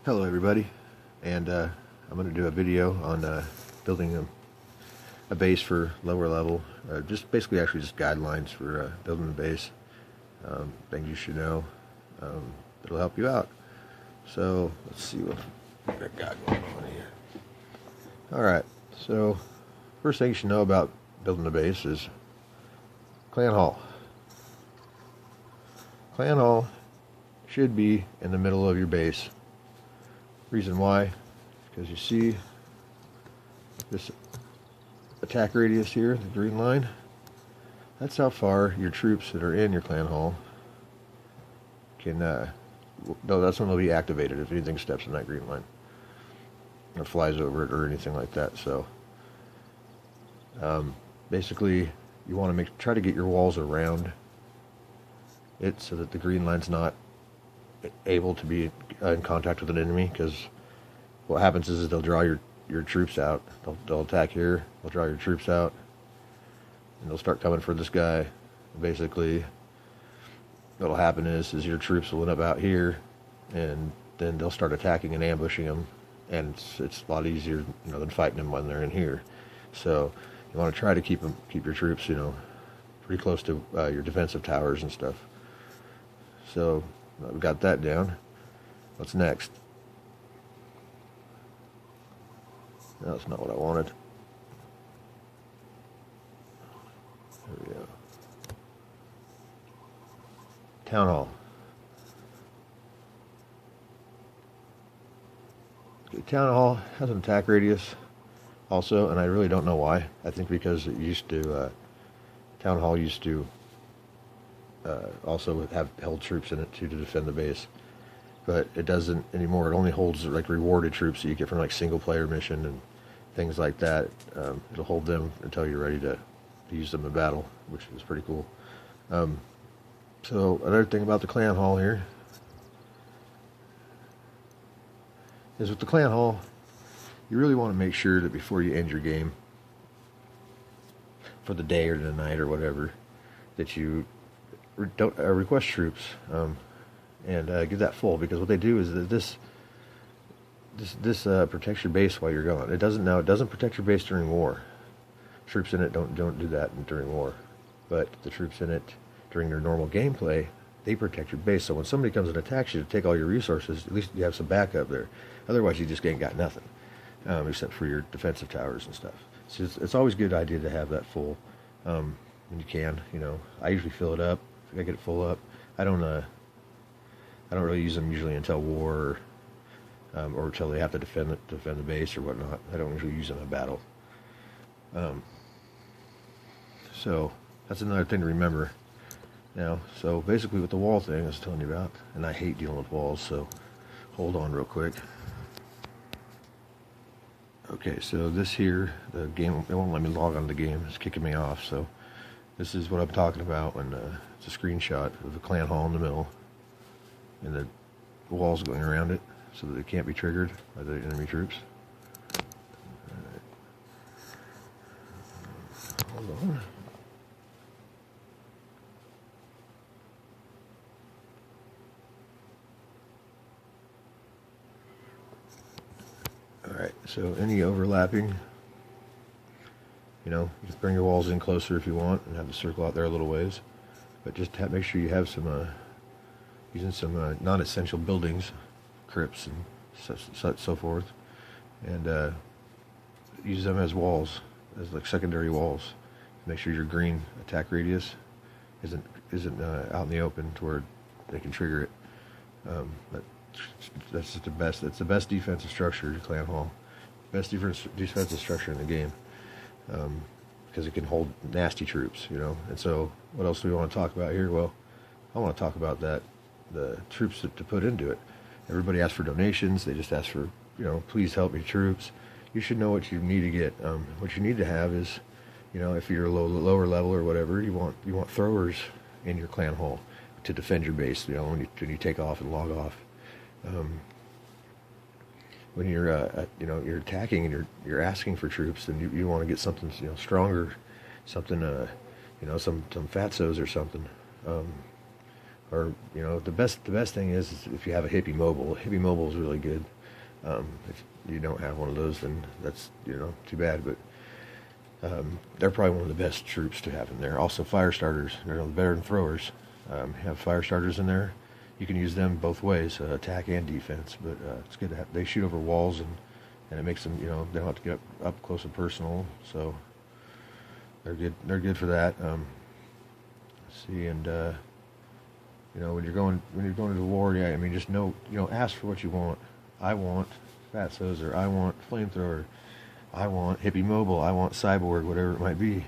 Hello everybody, and I'm going to do a video on building a base for lower level, just basically actually just guidelines for building a base, things you should know that'll help you out. So let's see what I've got going on here. Alright, so first thing you should know about building a base is clan hall. Clan hall should be in the middle of your base. Reason why, because you see this attack radius here, the green line, that's how far your troops that are in your clan hall can, no, that's when they'll be activated if anything steps in that green line or flies over it or anything like that. So basically you want to try to get your walls around it so that the green line's not able to be in contact with an enemy, because what happens is they'll draw your troops out. They'll attack here, they'll draw your troops out, and they'll start coming for this guy. Basically what'll happen is your troops will end up out here, and then they'll start attacking and ambushing them, and it's a lot easier, than fighting them when they're in here. So you want to try to keep your troops, pretty close to your defensive towers and stuff. So we got that down. What's next? No, that's not what I wanted. There we go. Town hall. Okay, town hall has an attack radius also, and I really don't know why. I think because it used to, town hall used to also have held troops in it too to defend the base, but it doesn't anymore. It only holds like rewarded troops that you get from like single player mission and things like that. It'll hold them until you're ready to use them in battle, which is pretty cool. So another thing about the clan hall here is with the clan hall, you really want to make sure that before you end your game for the day or the night or whatever, that you don't request troops and get that full, because what they do is that this protects your base while you're gone. It doesn't protect your base during war. Troops in it don't do that during war, but the troops in it during their normal gameplay, they protect your base. So when somebody comes and attacks you to take all your resources, at least you have some backup there. Otherwise you just ain't got nothing, except for your defensive towers and stuff. So it's always a good idea to have that full when you can. I usually fill it up. I get it full up. I don't really use them usually until war, or until they have to defend the base or whatnot. I don't usually use them in battle. So that's another thing to remember. Now, so basically with the wall thing I was telling you about, and I hate dealing with walls, so hold on real quick. Okay, so this here, the game, it won't let me log on the game. It's kicking me off. So this is what I'm talking about when it's a screenshot of the clan hall in the middle and the walls going around it so that it can't be triggered by the enemy troops. Hold on. Alright, so any overlapping, just bring your walls in closer if you want and have the circle out there a little ways. But just make sure you have some, using some non-essential buildings, crypts and so forth, and use them as walls, as like secondary walls. Make sure your green attack radius isn't out in the open to where they can trigger it. But that's just the best. It's the best defensive structure, your clan hall. Best defensive structure in the game, because it can hold nasty troops, And so, what else do we want to talk about here? Well, I want to talk about the troops to put into it. Everybody asks for donations. They just ask for, please help me troops. You should know what you need to get. What you need to have is, if you're a lower level or whatever, you want throwers in your clan hall to defend your base. When you take off and log off. When you're you're attacking and you're asking for troops, then you want to get something stronger, something some fatsos or something, Or the best thing is if you have a hippie mobile. Hippie mobile is really good. If you don't have one of those, then that's too bad. But they're probably one of the best troops to have in there. Also, fire starters. They're better than throwers. Have fire starters in there. You can use them both ways, attack and defense. But it's good to have. They shoot over walls, and it makes them, they don't have to get up close and personal. So they're good. They're good for that. Let's see, and when you're going to war, yeah, I mean, just ask for what you want. I want Fat Sozer. I want flamethrower. I want hippie mobile. I want cyborg, whatever it might be.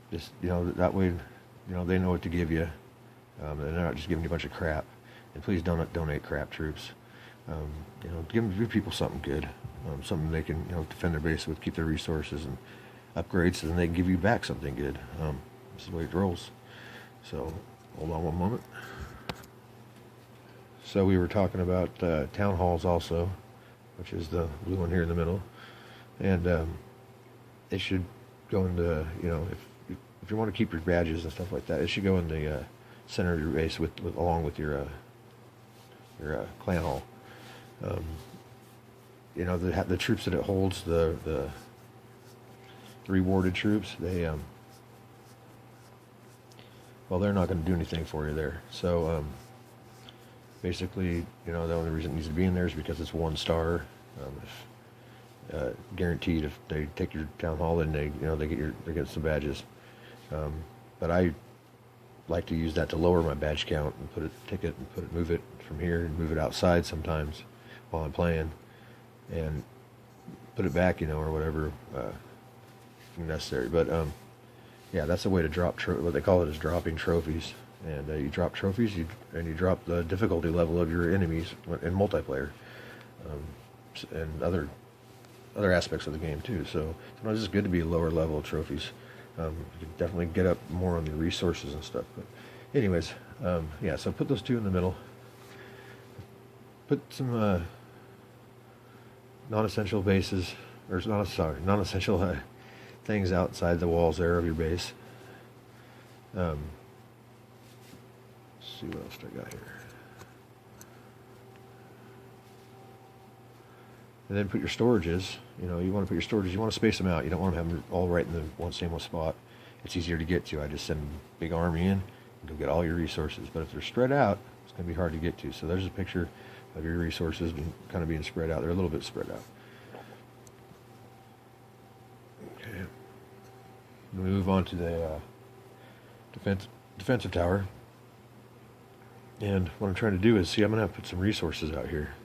Just that way, they know what to give you. They're not just giving you a bunch of crap. And please don't donate crap, troops. Give people something good, something they can defend their base with, keep their resources and upgrade, so then they can give you back something good. This is the way it rolls. So hold on one moment. So we were talking about town halls also, which is the blue one here in the middle, and it should go in the if you want to keep your badges and stuff like that, it should go in the center of your base along with your clan hall. The troops that it holds, the rewarded troops, they're not going to do anything for you there. So basically, the only reason it needs to be in there is because it's 1 star. Guaranteed, if they take your town hall, then they get some badges. But I like to use that to lower my badge count and move it from here and move it outside sometimes while I'm playing, and put it back, or whatever necessary. But yeah, that's a way to drop what they call it is dropping trophies. And you drop trophies, and you drop the difficulty level of your enemies in multiplayer, and other aspects of the game too. So sometimes it's good to be a lower level of trophies. You can definitely get up more on your resources and stuff. But anyways, yeah. So put those 2 in the middle. Put some non-essential bases, or non-essential things outside the walls there of your base. Let's see what else I got here. And then put your storages. You want to put your storages. You want to space them out. You don't want to have them all right in the same one spot. It's easier to get to. I just send a big army in, and you'll get all your resources. But if they're spread out, it's going to be hard to get to. So there's a picture of your resources kind of being spread out. They're a little bit spread out. Okay. We move on to the defensive tower. And what I'm trying to do is, I'm going to have to put some resources out here.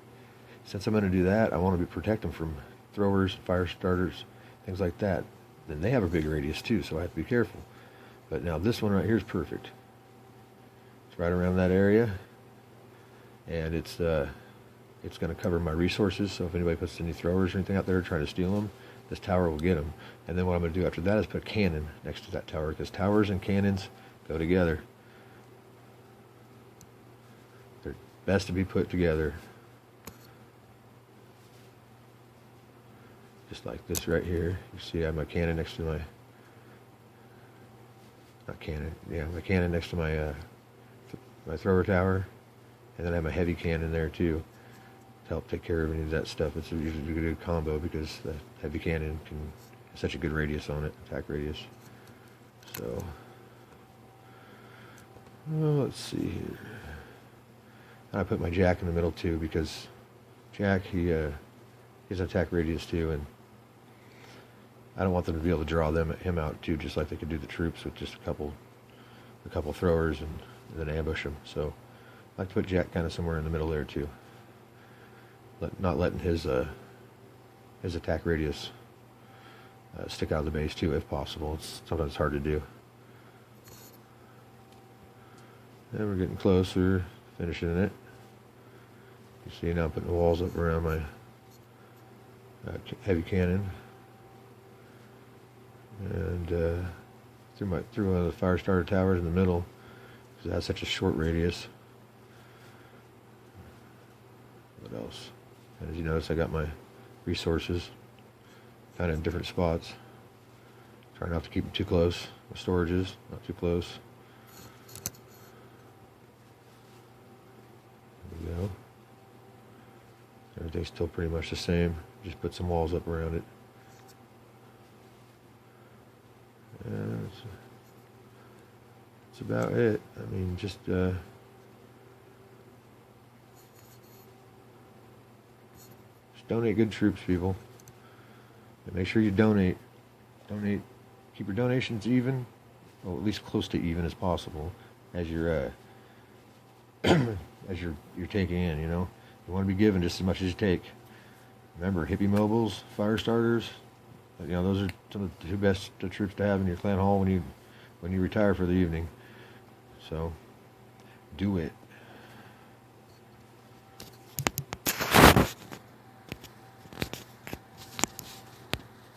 Since I'm going to do that, I want to protect them from throwers, fire starters, things like that. Then they have a big radius too, so I have to be careful. But now this one right here is perfect. It's right around that area, and it's going to cover my resources. So if anybody puts any throwers or anything out there trying to steal them, this tower will get them. And then what I'm going to do after that is put a cannon next to that tower, because towers and cannons go together. They're best to be put together. Just like this right here. You see I have my cannon next to my... Not cannon. Yeah, my cannon next to my my thrower tower. And then I have my heavy cannon there too, to help take care of any of that stuff. It's usually a good combo because the heavy cannon has such a good radius on it, attack radius. So, let's see here. And I put my Jack in the middle too, because Jack, he has an attack radius too, and I don't want them to be able to draw him out too, just like they could do the troops with just a couple throwers and then ambush them. So I like to put Jack kind of somewhere in the middle there too, not letting his attack radius stick out of the base too, if possible. It's sometimes hard to do. And we're getting closer, finishing it. You see now I'm putting the walls up around my heavy cannon, and through one of the fire starter towers in the middle, because it has such a short radius. What else? And as you notice, I got my resources kind of in different spots. Try not to keep them too close. My storages, not too close. Everything's still pretty much the same. Just put some walls up around it. And that's about it. I mean, just donate good troops, people. And make sure you donate. Donate. Keep your donations even, well, at least close to even as possible, as you're as you're taking in. You know, you want to be given just as much as you take. Remember, hippie mobiles, fire starters. You know, those are some of the two best troops to have in your clan hall when you retire for the evening. So, do it.